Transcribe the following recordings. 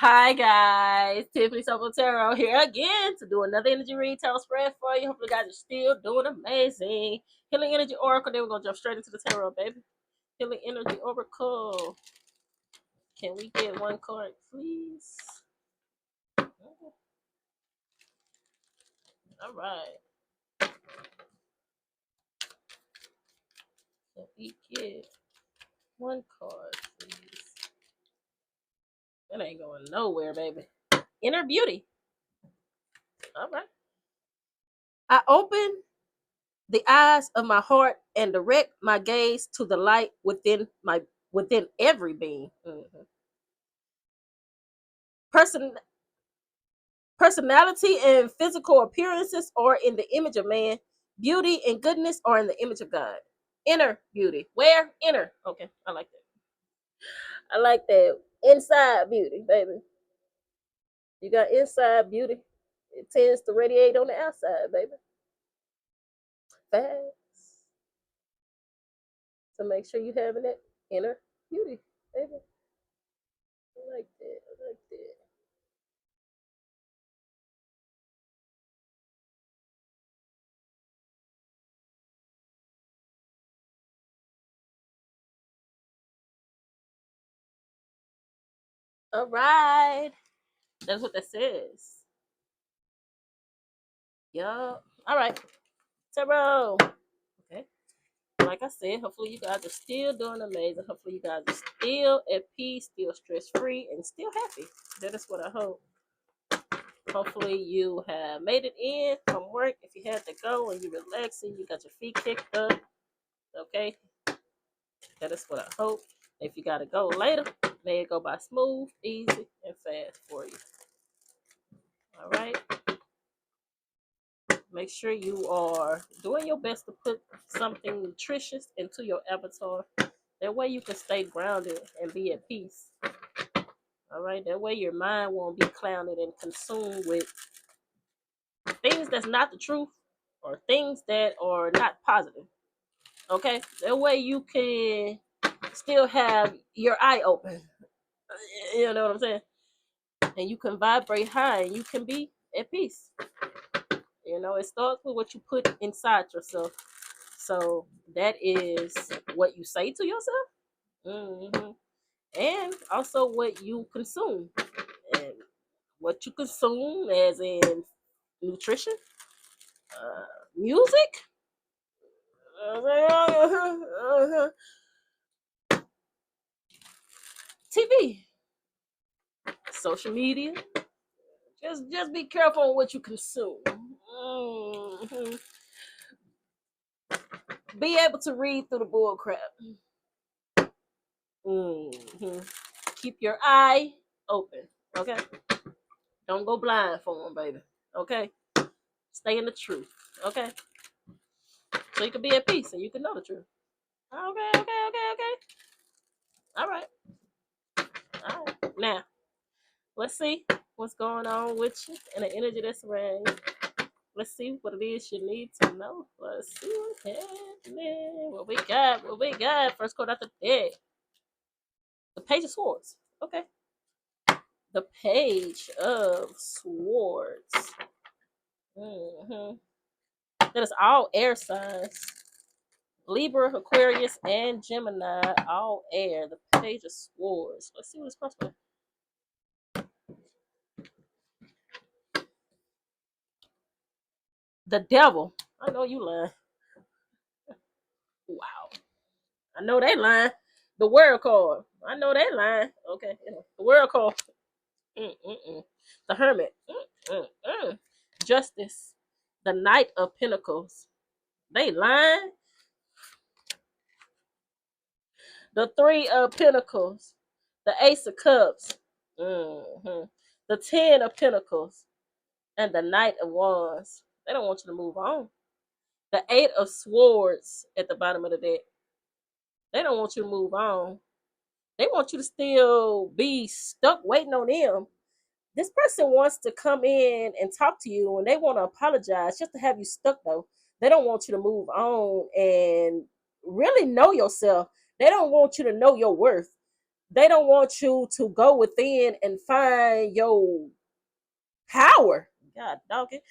Hi guys, Tiffany Sopo Tarot here again to do another energy read tarot spread for you. Hopefully, you guys are still doing amazing. Healing Energy Oracle. Then we're gonna jump straight into the tarot, baby. Healing Energy Oracle. Can we get one card, please? All right. Can we get one card, please? That ain't going nowhere, baby. Inner Beauty. All right. I open the eyes of my heart and direct my gaze to the light within every being. Mhm. Person Personality and physical appearances are in the image of man. Beauty and goodness are in the image of God. Inner beauty. Where? Inner. Okay, I like that. I like that. Inside beauty, baby. You got inside beauty. It tends to radiate on the outside, baby. Fast. So make sure you having that inner beauty, baby. I like that. I like that. All right. That's what that says. Yup. All right. Tarot. Okay. Like I said, hopefully you guys are still doing amazing. Hopefully you guys are still at peace, still stress free, and still happy. That is what I hope. Hopefully you have made it in from work. If you had to go and you're relaxing, you got your feet kicked up. Okay, that is what I hope. If you got to go later, may it go by smooth, easy, and fast for you. All right. Make sure you are doing your best to put something nutritious into your avatar. That way you can stay grounded and be at peace. All right. That way your mind won't be clouded and consumed with things that's not the truth or things that are not positive. Okay. That way you can still have your eye open. You know what I'm saying? And you can vibrate high and you can be at peace. You know, it starts with what you put inside yourself. So that is what you say to yourself. Hmm. And also what you consume. And what you consume, as in nutrition, music, TV, social media. Just be careful on what you consume. Hmm. Be able to read through the bull crap. Hmm. Keep your eye open. Okay. Don't go blind for them, baby. Okay. Stay in the truth. Okay. So you can be at peace and you can know the truth. Okay. Okay. Okay. Okay. All right. All right. Now, let's see what's going on with you and the energy that's around you. Let's see what it is you need to know. Let's see what's happening. What we got? What we got? First card out the deck. The Page of Swords. Okay. The Page of Swords. Mm-hmm. That is all air signs. Libra, Aquarius, and Gemini, all air. The Page of Swords. Let's see what it's possible. The Devil. I know you lying. Wow. I know they lying. The World card. I know they lying. Okay. The World card. Mm-mm-mm. The Hermit. Mm-mm-mm. Justice. The Knight of Pentacles. They lying. The Three of Pentacles. The Ace of Cups. Mm-hmm. The Ten of Pentacles. And the Knight of Wands. They don't want you to move on. The Eight of Swords at the bottom of the deck. They don't want you to move on. They want you to still be stuck waiting on them. This person wants to come in and talk to you and they want to apologize just to have you stuck though. They don't want you to move on and really know yourself. They don't want you to know your worth. They don't want you to go within and find your power. God dog it.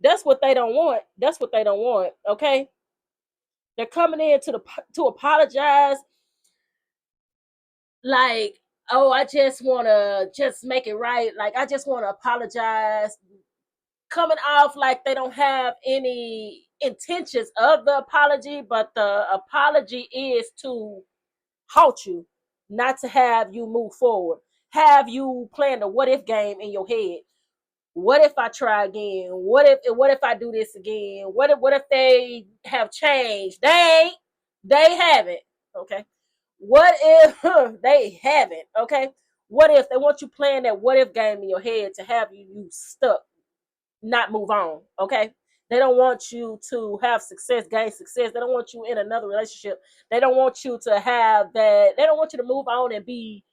That's what they don't want. That's what they don't want. Okay. They're coming in to apologize, like, oh, I just want to just make it right. Like, I just want to apologize. Coming off like they don't have any intentions of the apology, but the apology is to halt you, not to have you move forward, have you playing the what if game in your head. What if I try again? What if I do this again? What if they have changed? They haven't. Okay. What if they haven't? Okay. What if they want you playing that what if game in your head to have you stuck, not move on? Okay. They don't want you to have success, gain success. They don't want you in another relationship. They don't want you to have that. They don't want you to move on and be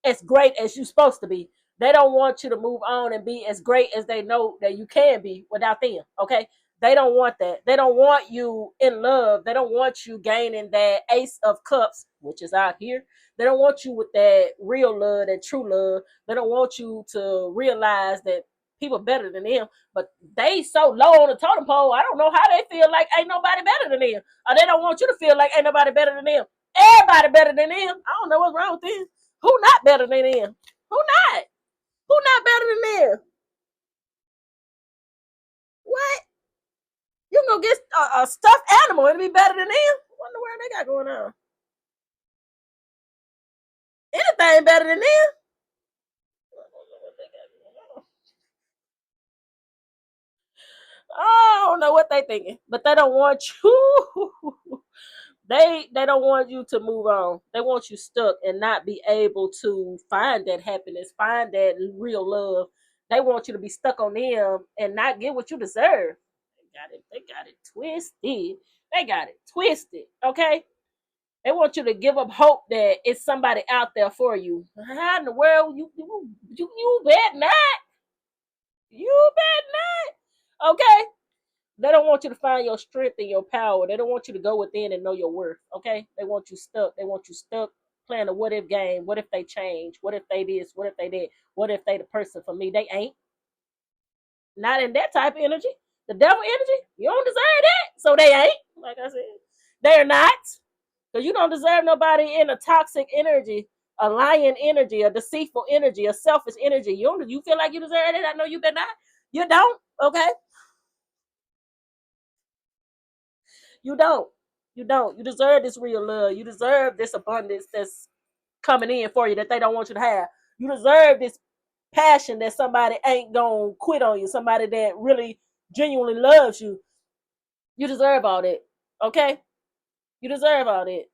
as great as you're supposed to be. They don't want you to move on and be as great as they know that you can be without them. Okay. They don't want that. They don't want you in love. They don't want you gaining that ace of cups, which is out here. They don't want you with that real love, that true love. They don't want you to realize that people better than them, but they so low on the totem pole. I don't know how they feel like ain't nobody better than them, or they don't want you to feel like ain't nobody better than them. Everybody better than them. I don't know what's wrong with them. Who not better than them? Who not? Who not better than them? What? You can go get a stuffed animal and be better than them? What in the world they got going on? Anything better than them? I don't know what they thinking, but they don't want you. They don't want you to move on. They want you stuck and not be able to find that happiness, find that real love. They want you to be stuck on them and not get what you deserve. They got it twisted. They got it twisted. Okay? They want you to give up hope that it's somebody out there for you. How in the world you bet not? You bet not. Okay? They don't want you to find your strength and your power. They don't want you to go within and know your worth. Okay? They want you stuck. They want you stuck playing a what if game. What if they change? What if they this? What if they that? What if they the person for me? They ain't. Not in that type of energy. The devil energy, you don't deserve that. So they ain't. Like I said, they're not. Because you don't deserve nobody in a toxic energy, a lying energy, a deceitful energy, a selfish energy. You feel like you deserve it? I know you better not. You don't. Okay. You don't. You don't. You deserve this real love. You deserve this abundance that's coming in for you that they don't want you to have. You deserve this passion that somebody ain't gonna quit on you. Somebody that really genuinely loves you. You deserve all that. Okay? You deserve all that.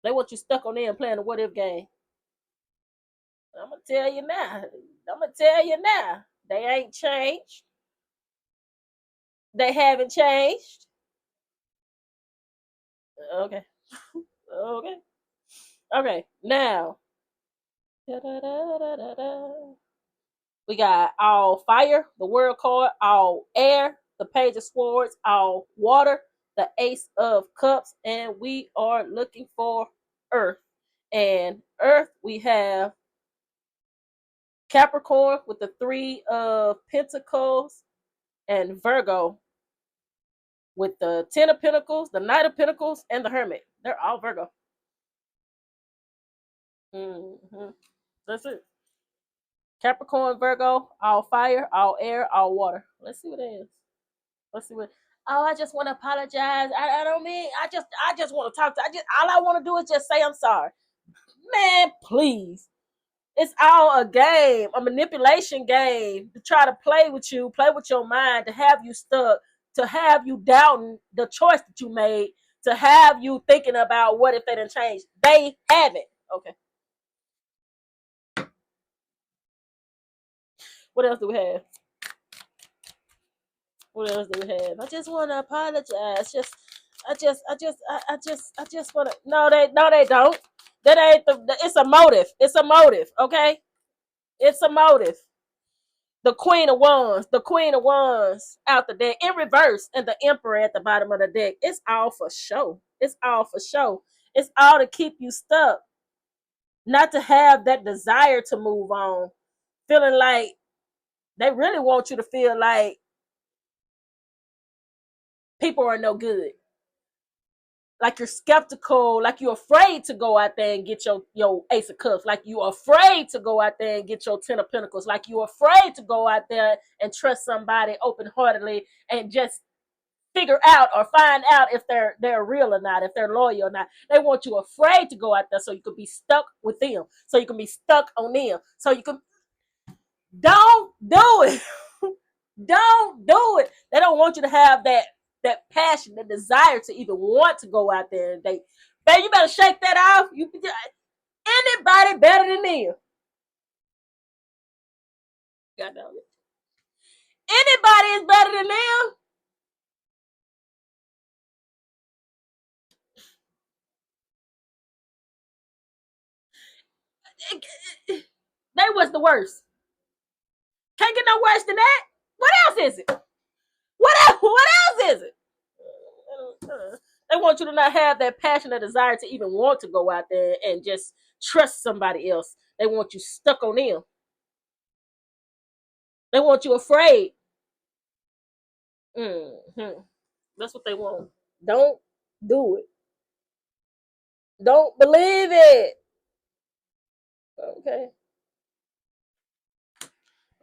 They want you stuck on there and playing the what if game. I'm gonna tell you now. I'm gonna tell you now. They ain't changed. They haven't changed. Okay. Okay. Okay. Now. Da-da-da-da-da-da. We got all fire, the world card, all air, the page of swords, all water, the ace of cups, and we are looking for earth. And earth, we have Capricorn with the three of pentacles, and Virgo with the 10 of pentacles, the knight of pentacles, and the hermit. They're all Virgo. Mm-hmm. That's it. Capricorn, Virgo, all fire, all air, all water. Let's see what it is. Let's see what. Oh, I just want to apologize. I don't mean. I just want to talk to. All I want to do is just say I'm sorry. Man, please. It's all a game, a manipulation game to try to play with you, play with your mind, to have you stuck, to have you doubting the choice that you made, to have you thinking about what if they didn't change. They haven't. Okay. What else do we have? What else do we have? I just want to apologize. I just want to. No, they don't. That ain't the. It's a motive. It's a motive. Okay, it's a motive. The Queen of Wands, the Queen of Wands out the deck in reverse, and the Emperor at the bottom of the deck. It's all for show. It's all for show. It's all to keep you stuck. not to have that desire to move on, feeling like they really want you to feel like people are no good. Like you're skeptical, like you're afraid to go out there and get your ace of cups, like you're afraid to go out there and get your 10 of pentacles, like you're afraid to go out there and trust somebody open-heartedly and just figure out or find out if they're real or not, if they're loyal or not. They want you afraid to go out there so you can be stuck with them, so you can be stuck on them, so you can. Don't do it. Don't do it. They don't want you to have that passion, the desire to even want to go out there and date. Babe, you better shake that off. Anybody better than them. God damn it. Anybody is better than them. They was the worst. Can't get no worse than that. What else is it? What else is it? They want you to not have that passion or desire to even want to go out there and just trust somebody else. They want you stuck on them. They want you afraid. Mm-hmm. That's what they want. Don't do it. Don't believe it. Okay.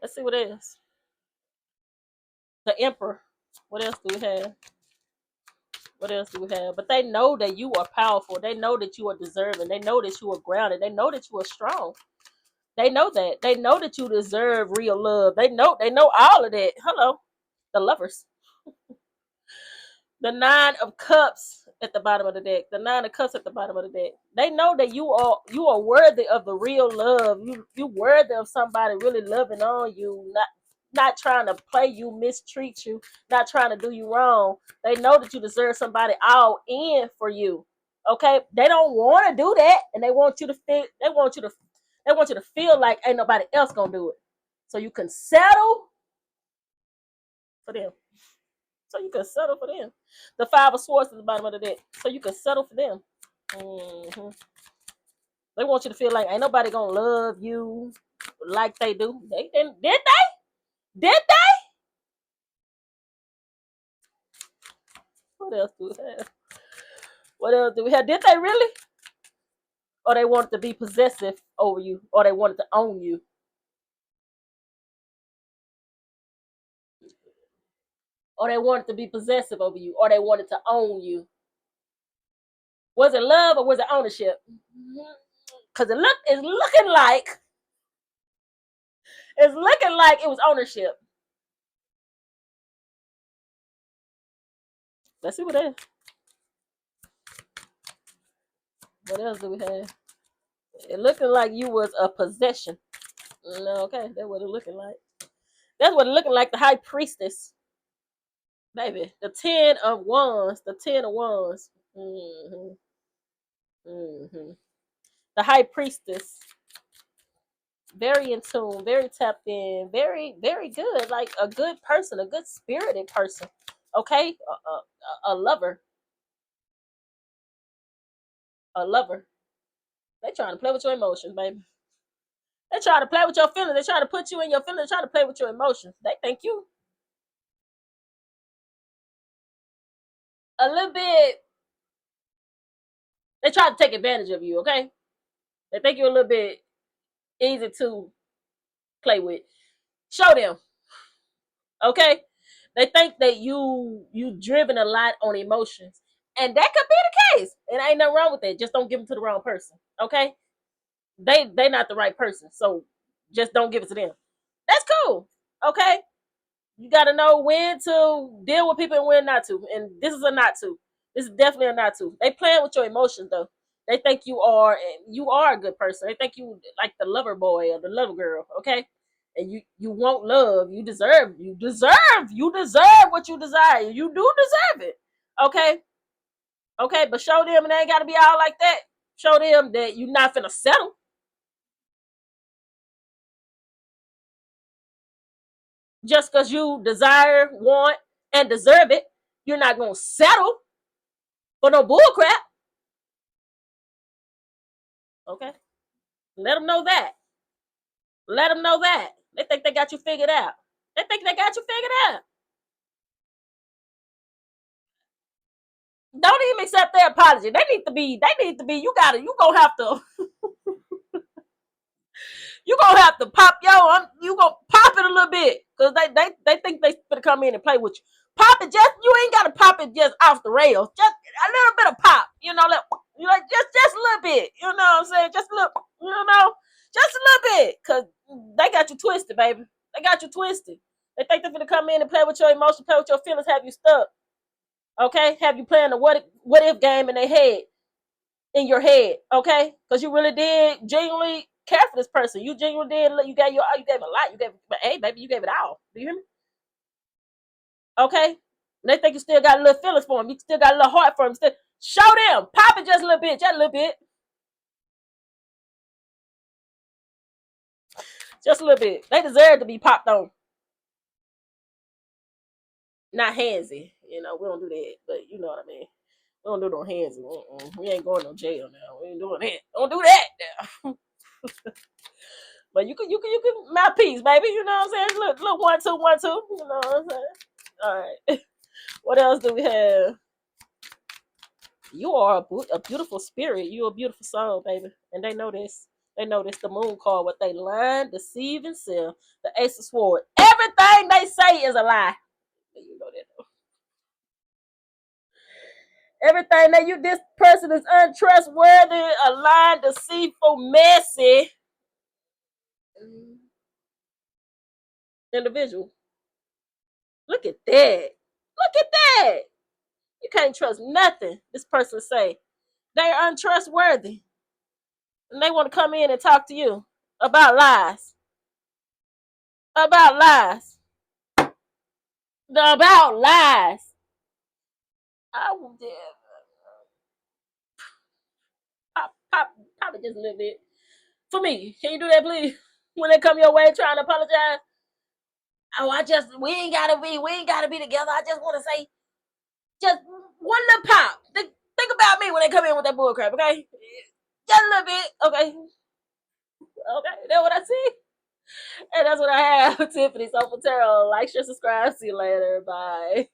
Let's see what else. The Emperor. What else do we have? What else do we have? But they know that you are powerful. They know that you are deserving. They know that you are grounded. They know that you are strong. They know that. They know that you deserve real love. They know all of that. Hello. The Lovers. The 9 of Cups at the bottom of the deck. The 9 of Cups at the bottom of the deck. They know that you are worthy of the real love. You worthy of somebody really loving on you, not trying to play you, mistreat you, not trying to do you wrong. They know that you deserve somebody all in for you. Okay? They don't want to do that, and they want you to feel. They want you to feel like ain't nobody else gonna do it, so you can settle for them. So you can settle for them. The 5 of Swords at the bottom of the deck. So you can settle for them. Mm-hmm. They want you to feel like ain't nobody gonna love you like they do. They didn't. Did they? Did they? What else do we have? What else do we have? Did they really? Or they wanted to be possessive over you, or they wanted to own you. Or they wanted to be possessive over you, or they wanted to own you. Was it love or was it ownership? Because it's looking like it was ownership. Let's see what else. What else do we have? It looking like you was a possession. No, okay, that's what it looking like. That's what it looking like. The High Priestess, baby. The 10 of Wands. The 10 of Wands. Mm-hmm. Mm-hmm. The High Priestess. Very in tune, very tapped in, very, very good. Like a good person, a good spirited person. Okay, a lover, a lover. They trying to play with your emotions, baby. They trying to play with your feelings. They trying to put you in your feelings. They trying to play with your emotions. They think you a little bit. They try to take advantage of you. Okay, they think you're a little bit easy to play with. Show them. Okay, they think that you driven a lot on emotions, and that could be the case. And ain't nothing wrong with that. Just don't give them to the wrong person. Okay, they not the right person, so just don't give it to them. That's cool. Okay, you got to know when to deal with people and when not to. And this is a not to. This is definitely a not to. They playing with your emotions though. They think you are a good person. They think you like the lover boy or the lover girl. Okay, and you want love. You deserve what you desire. You do deserve it. Okay, okay, but show them, and they ain't got to be all like that. Show them that you're not finna settle just because you desire, want, and deserve it. You're not gonna settle for no bull crap. Okay. Let them know that. Let them know that. They think they got you figured out. They think they got you figured out. Don't even accept their apology. They need to be, you gotta, you gonna have to pop, you gonna pop it a little bit. Cause they think they gonna come in and play with you. Pop it, you ain't gotta pop it just off the rails. Just a little bit of pop, just a little bit. You know what I'm saying? Just a little, just a little bit. Cause they got you twisted, baby. They got you twisted. They think they're gonna come in and play with your emotions, play with your feelings, have you stuck. Okay? Have you playing the what if game in your head, okay? Because you really did genuinely care for this person. You genuinely did. You gave a lot. But hey, baby, you gave it all. Do you hear me? Okay. And they think you still got a little feelings for them. You still got a little heart for them. Still show them. Pop it just a little bit. Just a little bit. Just a little bit. They deserve to be popped on. Not handsy. We don't do that. But you know what I mean. We don't do no handsy. We ain't going to no jail now. We ain't doing that. Don't do that now. But you can mouthpiece, baby. You know what I'm saying? Look, 1, 2, 1, 2. You know what I'm saying? All right. What else do we have? You are a beautiful spirit. You're a beautiful soul, baby. And they know this. They know this. The moon card, what they lie, deceive, and sell. The ace of sword. Everything they say is a lie. You know that. Everything that this person is untrustworthy, a lying, deceitful, messy individual. Look at that. Look at that. You can't trust nothing this person say. They're untrustworthy. And they want to come in and talk to you about lies. About lies. About lies. I will pop it just a little bit. For me, can you do that, please? When they come your way trying to apologize. Oh, we ain't gotta be together. I just want to say, just one little pop. Think about me when they come in with that bullcrap, okay? Just a little bit, okay? Okay, that's what I see. And that's what I have. Tiffany Soulful Tarot. Like, share, subscribe. See you later. Bye.